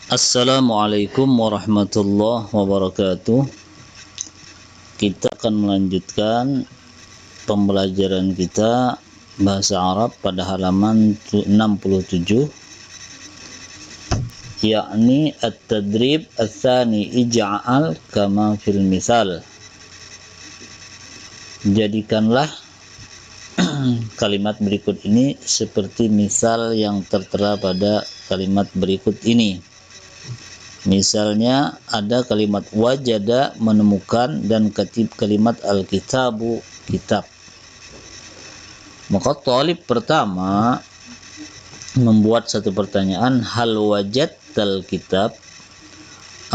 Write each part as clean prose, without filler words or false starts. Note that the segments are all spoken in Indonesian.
Assalamualaikum warahmatullahi wabarakatuh. Kita akan melanjutkan pembelajaran kita bahasa Arab pada halaman 67, yakni at-tadrib ats-tsani ij'al kama fil misal. Jadikanlah kalimat berikut ini seperti misal yang tertera pada kalimat berikut ini. Misalnya ada kalimat wajada, menemukan, dan kalimat al-kitabu, kitab. Maka talib pertama membuat satu pertanyaan, hal wajadtal kitab,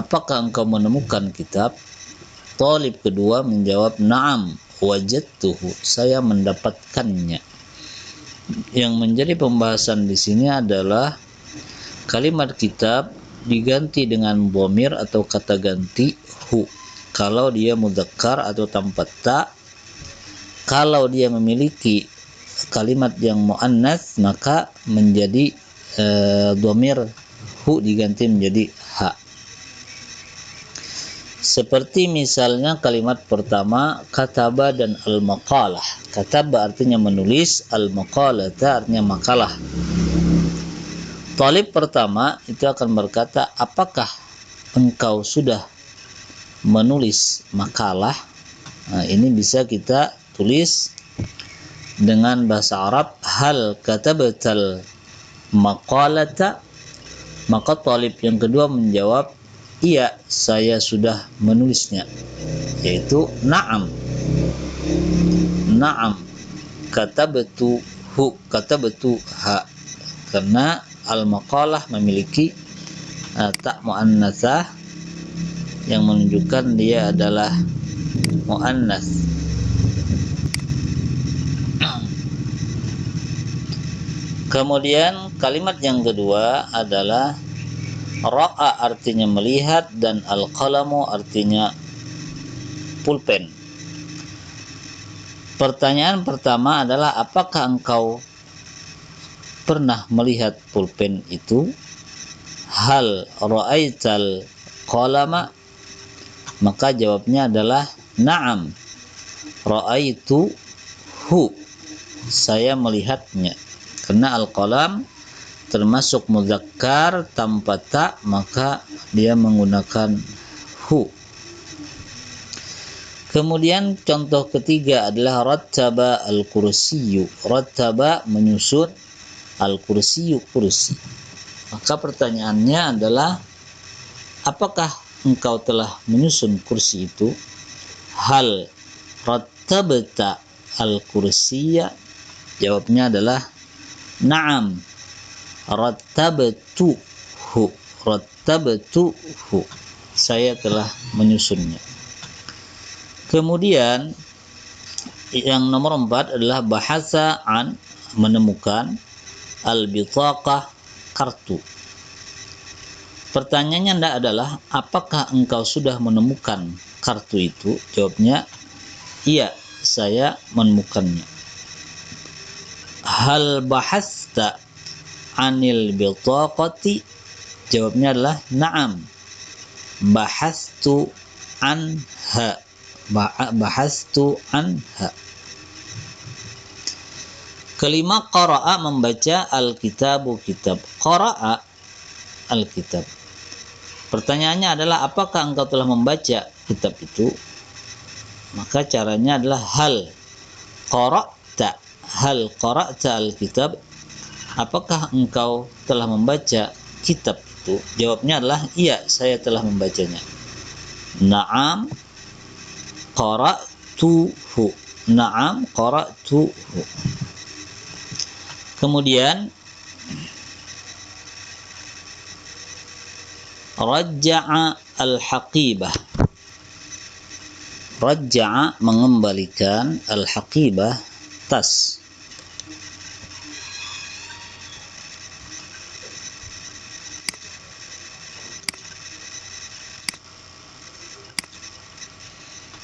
apakah engkau menemukan kitab? Talib kedua menjawab, na'am wajadtuhu, saya mendapatkannya. Yang menjadi pembahasan di sini adalah kalimat kitab diganti dengan dhamir atau kata ganti hu kalau dia mudzakkar atau tanpa ta. Kalau dia memiliki kalimat yang muannats maka menjadi dhamir hu diganti menjadi ha. Seperti misalnya kalimat pertama kataba dan al-maqalah. Kataba artinya menulis, al-maqalata artinya makalah. Talib pertama itu akan berkata, apakah engkau sudah menulis makalah? Nah, ini bisa kita tulis dengan bahasa Arab, hal katabatal maqalata. Maka talib yang kedua menjawab, iya, saya sudah menulisnya, yaitu na'am. Na'am katabtu hu, katabtu ha, karena al-maqalah memiliki tak muannasah yang menunjukkan dia adalah muannas. Kemudian kalimat yang kedua adalah ra'a artinya melihat dan al-qalamu artinya pulpen. Pertanyaan pertama adalah apakah engkau pernah melihat pulpen itu? Hal ra'aital qalama? Maka jawabnya adalah na'am ra'aitu hu, saya melihatnya. Karena al-qalam termasuk mudzakkar tanpa ta, maka dia menggunakan hu. Kemudian contoh ketiga adalah rattaba al-kursiyyu. Rattaba menyusun, al-kursiyyu kursi. Maka pertanyaannya adalah apakah engkau telah menyusun kursi itu? Hal rattabta al-kursiyya? Jawabnya adalah na'am rattabtuhu, rattabtuhu, saya telah menyusunnya. Kemudian yang nomor 4 adalah bahasa an, menemukan, al-bitaqah, kartu. Pertanyaannya adalah apakah engkau sudah menemukan kartu itu? Jawabnya iya, saya menemukannya. Hal bahasta anil bitaqati? Jawabnya adalah na'am bahastu anha, bahastu anha. Kelima, qara'a membaca, al-kitabu kitab. Qara'a al-kitab. Pertanyaannya adalah apakah engkau telah membaca kitab itu? Maka caranya adalah hal qara'ta, hal qara'ta al-kitab, apakah engkau telah membaca kitab itu? Jawabnya adalah iya, saya telah membacanya. Na'am qara'tuhu, na'am qara'tuhu. Kemudian rajja'a al-haqibah. Rajja'a mengembalikan, al-haqibah tas.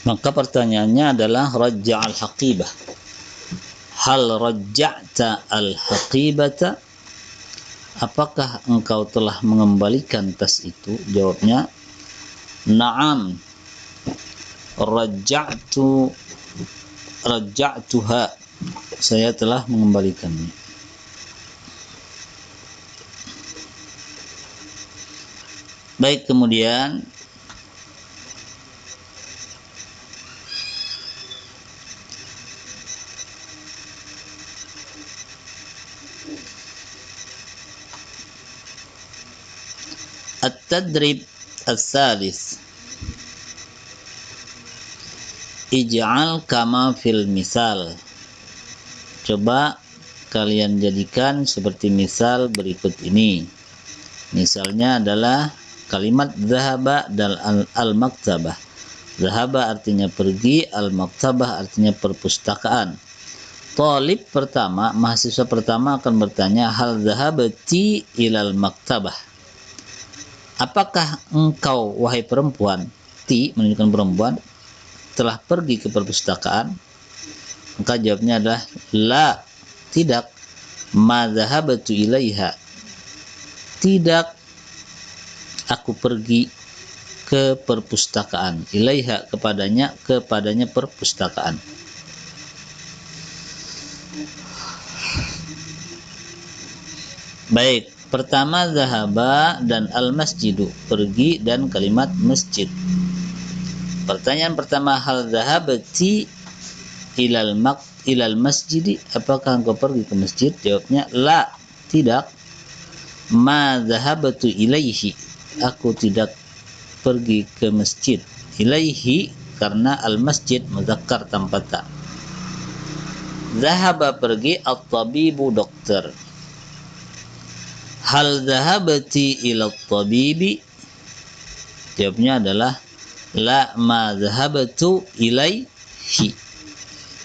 Maka pertanyaannya adalah rajja'a al-haqibah. Hal rajja'ta al-haqibata? apakah engkau telah mengembalikan tas itu? Jawabnya, na'am, raja'tuha, saya telah mengembalikannya. Baik, kemudian at-tadrib ats-tsalits, ij'al kama fil misal. Coba kalian jadikan seperti misal berikut ini. Misalnya adalah kalimat zahaba dan al-maktabah. Zahaba artinya pergi, al-maktabah artinya perpustakaan. Talib pertama, mahasiswa pertama akan bertanya, hal zahabati ilal maktabah. Apakah engkau, wahai perempuan, ti menunjukkan perempuan, telah pergi ke perpustakaan? Maka jawabnya adalah la, tidak. Ma zahabatu ilaiha, tidak aku pergi ke perpustakaan. Ilaiha, kepadanya perpustakaan. Baik, pertama zahaba dan al-masjidu, pergi dan kalimat masjid. Pertanyaan pertama, hal zahabati ilal masjidi, apakah engkau pergi ke masjid? Jawabnya la, tidak. Ma zahabatu ilaihi, aku tidak pergi ke masjid. Ilaihi karena al-masjid muzakkar tanpa ta. Zahaba pergi, at-tabibu dokter. Hal zahabati ila at-tabibi, jawabnya adalah la, ma zahabatu ilaihi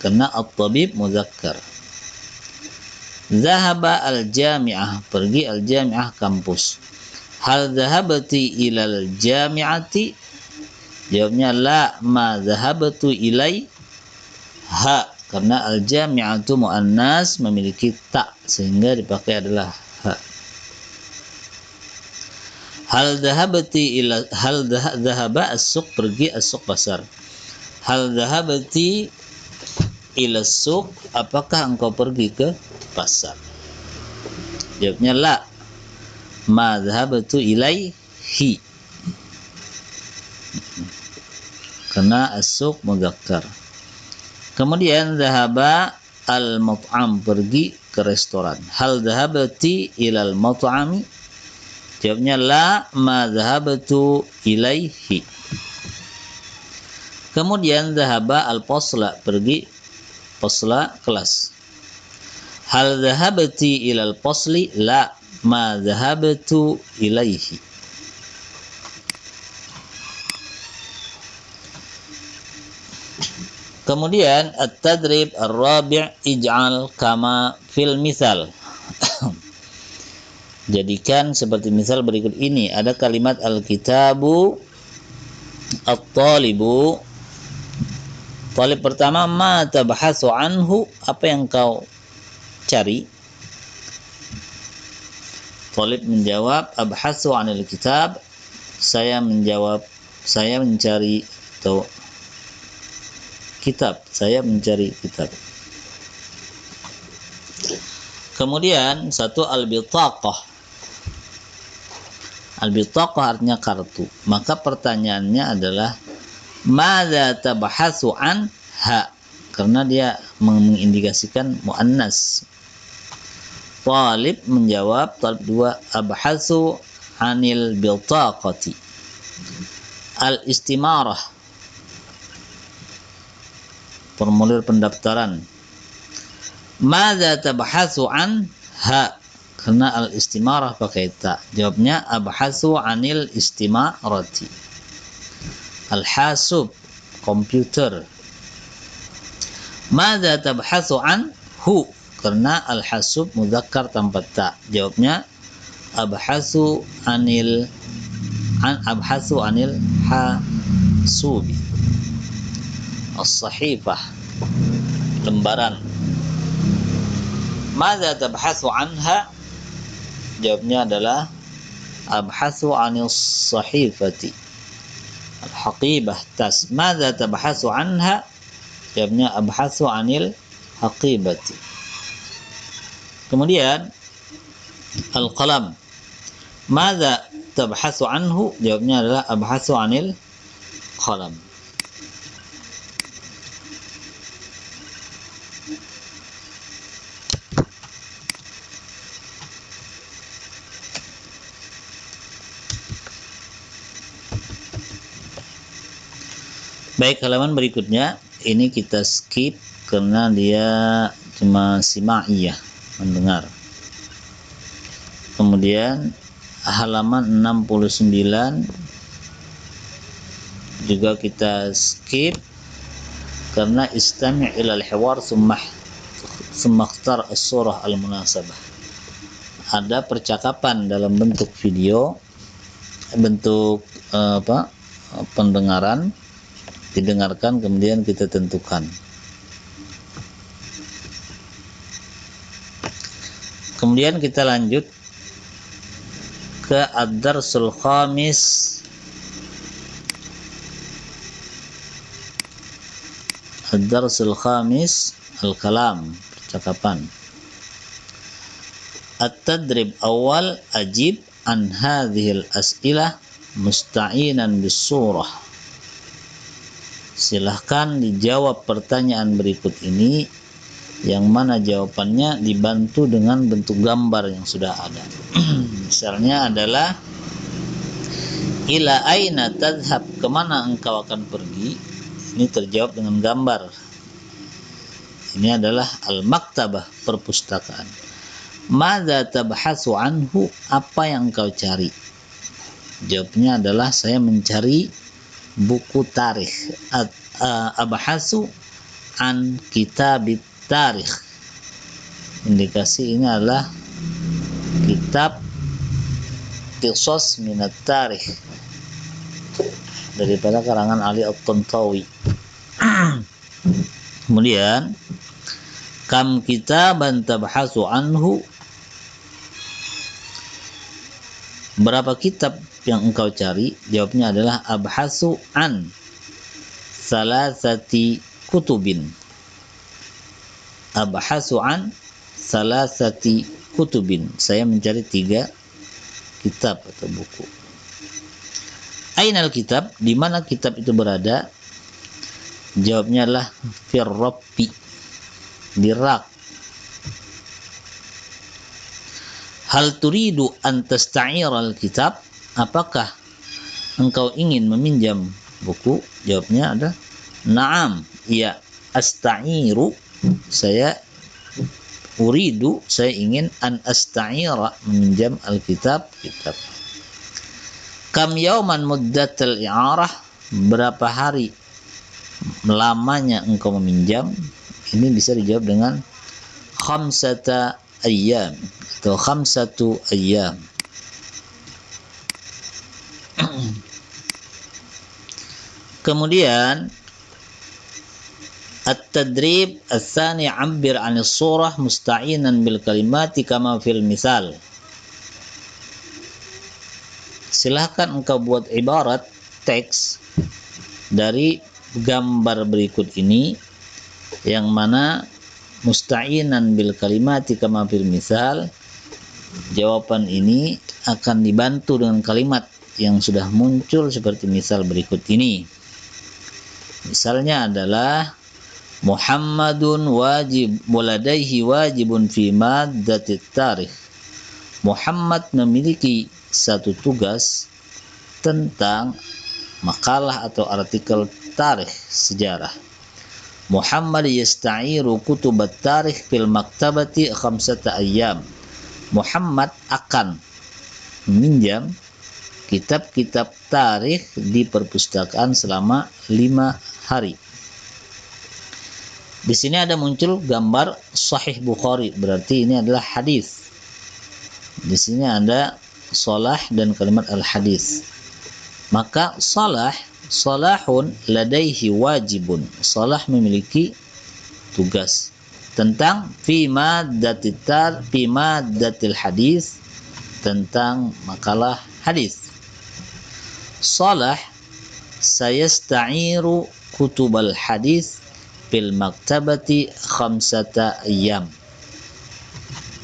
karena at-tabib muzakkar. Zahaba al-jami'ah, pergi, al-jami'ah kampus. Hal zahabati ilal jami'ati, jawabnya la, ma zahabatu ilaiha karena al-jami'atu muannas memiliki ta sehingga dipakai adalah ha. Hal zahaba as-suq, pergi, as-suq pasar. Hal zahabati ila as-suq, apakah engkau pergi ke pasar? Jawabnya la, ma zahabatu ilaihi karena as-suq mudzakkar. Kemudian zahaba al-mut'am, pergi ke restoran. Hal zahabati ilal mut'ami, jawabnya la, ma zahabatu ilaihi. Kemudian zahaba al-posla, pergi, posla kelas. Hal zahabati ilal posli, la, ma zahabatu ilaihi. Kemudian at-tadrib ar-rabi', ij'al kama fil misal. Jadikan seperti misal berikut ini. Ada kalimat al-kitabu, at-talibu. Talib pertama, ma tabhasu anhu, apa yang kau cari? Talib menjawab, abhasu anil kitab, saya mencari atau kitab, saya mencari kitab. Kemudian satu, al-bitaqah. Al-bitaqah artinya kartu. Maka pertanyaannya adalah madza tabhasu anha, karena dia mengindikasikan muannas. Talib menjawab, talib dua, abhasu anil bitaqati. Al-istimarah, formulir pendaftaran. Madza tabhasu anha, karena al-istimarah pakai ta. Jawabnya abhasu anil istimarati. Al-hasub, komputer. Madza tabhasu anhu, karena al-hasub mudzakkar tanpa ta. Jawabnya abhasu anil hasubi. As-sahifah, lembaran. Madza tabhasu anha, Jawabnya adalah abhatsu 'anil sahifati. Al-haqibah tas. Madza tabhatsu anha? Jawabnya abhatsu 'anil haqibati. Kemudian al-qalam. Madza tabhatsu anhu? Jawabnya adalah abhatsu 'anil qalam. Baik, halaman berikutnya ini kita skip karena dia cuma sima'iyah, mendengar. Kemudian halaman 69 juga kita skip karena istami' ilal hiwar summa ikhtar as-surah al-munasabah. Ada percakapan dalam bentuk video, bentuk pendengaran, didengarkan kemudian kita tentukan. Kemudian kita lanjut ke ad-darsul khamis. Ad-darsul khamis al-kalam, percakapan. At-tadrib awal ajib an hadhil as'ilah musta'inan bis surah. Silahkan dijawab pertanyaan berikut ini, yang mana jawabannya dibantu dengan bentuk gambar yang sudah ada. Misalnya adalah ila aina tadhhab, kemana engkau akan pergi? Ini terjawab dengan gambar. Ini adalah al-maktabah, perpustakaan. Madza tabhatsu anhu, apa yang engkau cari? Jawabnya adalah saya mencari buku tarikh. Abhasu an kitabit tarikh. Indikasi ini adalah kitab qisas minat tarikh daripada karangan Ali At-Tantawi. Kemudian kam kitaban tabhasu anhu, berapa kitab yang engkau cari? Jawabnya adalah abhasu an salasati kutubin. Abhasu an salasati kutubin, saya mencari 3 kitab atau buku. Ainal kitab, di mana kitab itu berada? Jawabnya adalah firrabbi, di rak. Hal turidu an tasta'ira al-kitab, apakah engkau ingin meminjam buku? Jawabnya ada na'am, iya. Asta'iru, saya uridu, saya ingin an asta'ira, meminjam al-kitab, kitab. Kam yauman muddatul i'arah, berapa hari lamanya engkau meminjam? Ini bisa dijawab dengan khamsata ayyam atau khamsatu ayyam. Kemudian at-tadrib ats-tsani 'abbir 'anis surah musta'inan bil kalimati kama fil misal. Silahkan engkau buat ibarat teks dari gambar berikut ini, yang mana musta'inan bil kalimati kama fil misal, jawaban ini akan dibantu dengan kalimat yang sudah muncul seperti misal berikut ini. Misalnya adalah Muhammadun wajib waladaihi wajibun fi maddatit tarikh. Muhammad memiliki satu tugas tentang makalah atau artikel tarikh, sejarah. Muhammad yasta'iru kutubat tarikh fil maktabati khamsata ayyam. Muhammad akan meminjam kitab-kitab tarikh di perpustakaan selama 5 hari. Di sini ada muncul gambar Sahih Bukhari, berarti ini adalah hadis. Di sini ada salah dan kalimat al-hadis. Maka salahun ladaihi wajibun. Salah memiliki tugas tentang fi maddatil hadis, tentang makalah hadis. Salah sayasta'iru kutubal hadis fil maktabati khamsata ayyam.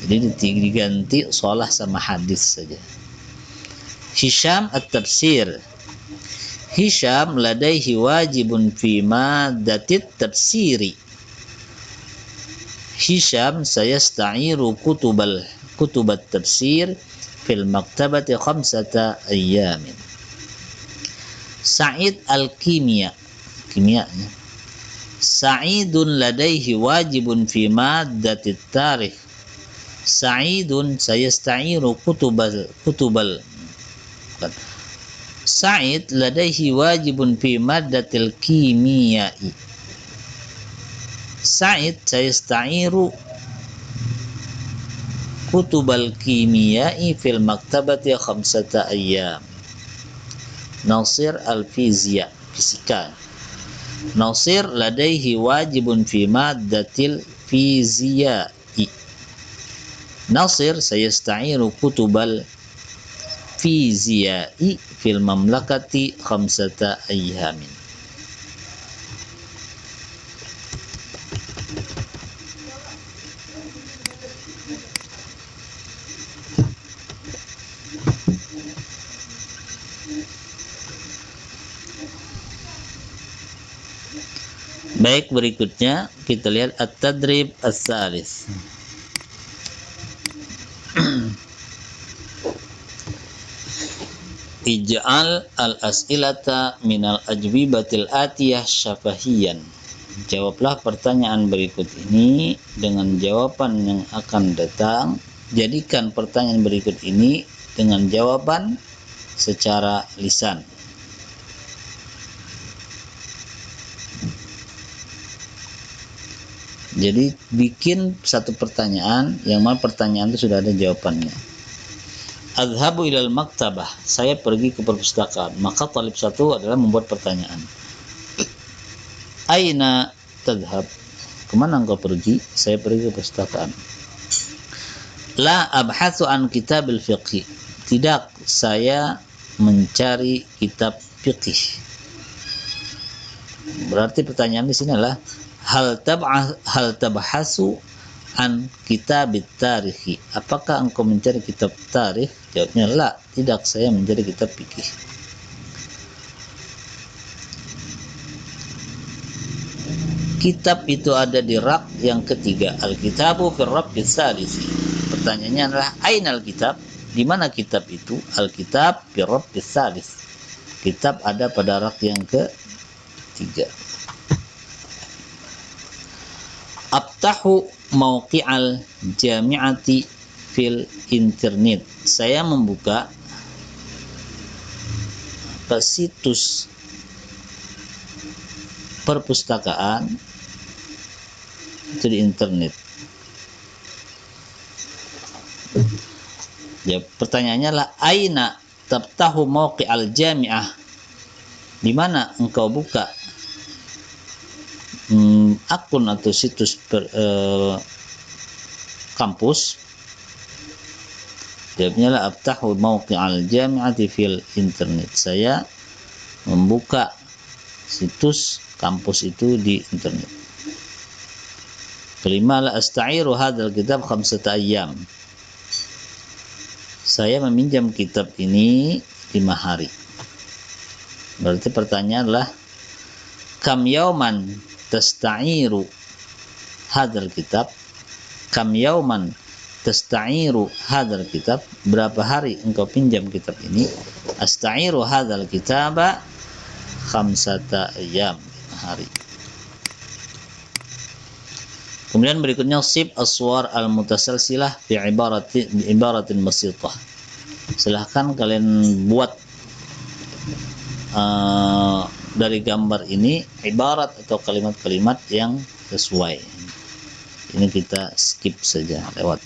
Jadi diganti salah sama hadis saja. Hisham at-tafsir. Hisham ladaihi wajibun fi maddatit tafsiri. Hisham sayasta'iru kutubat tafsir fil maktabati khamsata ayyamin. Sa'id al-kimia. Kimianya. Sa'idun ladaihi wajibun fi maddatit tarikh. Sa'idun sayasta'iru kutubal Sa'id ladaihi wajibun fi maddatil kimiyai. Sa'id sayasta'iru kutubal kimiyai fil maktabati khamsata ayyam. Nasir al-fizia, fisika. Nasir ladaihi wajibun fi maddatil fiziyai. Nasir sayasta'iru kutubal fiziyai fil mamlakati khamsata ayyamin. Baik, berikutnya kita lihat at-tadrib ats-tsalits. Ij'al al-as'ilata minal ajwibatil atiyah syafahiyan. Jawablah pertanyaan berikut ini dengan jawaban yang akan datang. Jadikan pertanyaan berikut ini dengan jawaban secara lisan. Jadi bikin satu pertanyaan yang mana pertanyaan itu sudah ada jawabannya. Adhabu ilal maktabah, saya pergi ke perpustakaan. Maka talib satu adalah membuat pertanyaan. Aina tadhab, kemana engkau pergi? Saya pergi ke perpustakaan. La abhathu an kitabil fiqh, tidak, saya mencari kitab fiqh. Berarti pertanyaan di sini adalah hal tabhasu an kitabit tarikhi, apakah engkau mencari kitab tarikh? Jawabnya la, tidak, saya mencari kitab fikih. Kitab itu ada di rak yang ketiga. Al-kitabu fir rabbis salisi. Pertanyaannya adalah ainal kitab, di mana kitab itu? Al-kitab fir rabbis salis. Kitab ada pada rak yang ketiga. Abtahu mauqi'al jami'ati fil internet. Saya membuka situs perpustakaan itu di internet. Ya, pertanyaannya lah aina tabtahu mauqi'al jami'ah, di mana engkau buka akun atau situs kampus? Jawabnya lah abtahu mauqi'al jami'ati fil internet. Saya membuka situs kampus itu di internet. Kelima, la asta'iru hadzal kitab khamsata ayyam. Saya meminjam kitab ini 5 hari. Berarti pertanyaan adalah kam yauman tasta'iru hadzal kitab? Kam yauman tasta'iru hadzal kitab? Berapa hari engkau pinjam kitab ini? Asta'iru hadzal kitaba khamsata ayyam, 5 hari. Kemudian berikutnya sib aswar al-mutasalsilah fi ibaratin basitah. Silahkan kalian buat dari gambar ini ibarat atau kalimat-kalimat yang sesuai. Ini kita skip saja, lewat.